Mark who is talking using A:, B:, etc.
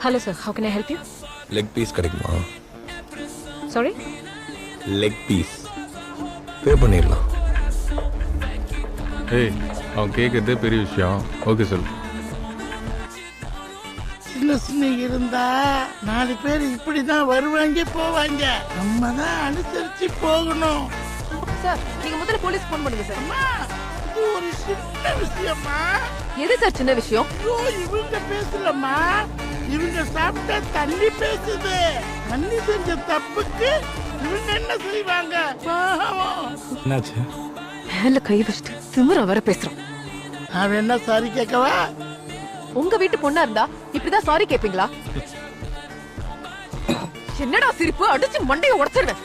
A: Hello sir, how can I help you?
B: Leg piece கிடைக்குமா?
A: Sorry?
B: Leg piece pay பண்ணிடலாம்.
C: ஏய் அவன் கேட்கறதே பெரிய விஷயம். ஓகே சொல்.
D: சின்ன சின்ன இருந்தா 4 பேர் இப்படிதான் வருவாங்க போவாங்க. நம்ம தான் அனுசரிச்சு போகணும்.
A: சார் நீங்க முதல்ல போலீஸ் ஃபோன் பண்ணுங்க சார்.
D: அம்மா, இது ஒரு சின்ன விஷயமா?
A: எது சார் சின்ன விஷயம்?
D: ஐயோ, இவங்க பேசலம்மா. இவங்க சாப்பிட்ட தண்ணி பேசுது. தண்ணி செஞ்ச தப்புக்கு இவங்க என்ன செய்வாங்க? பாவம்.
B: என்னாச்சு?
A: மேல கை வச்சுட்டு திமிர வர பேசுறான்.
D: நான் என்ன சாரி கேட்கவா?
A: உங்க வீட்டு பொண்ணா இருந்தா இப்படிதான் சாரி கேப்பீங்களா? என்னடா சிரிப்பு? அடிச்சு மண்டைய உடைச்சிருவேன்.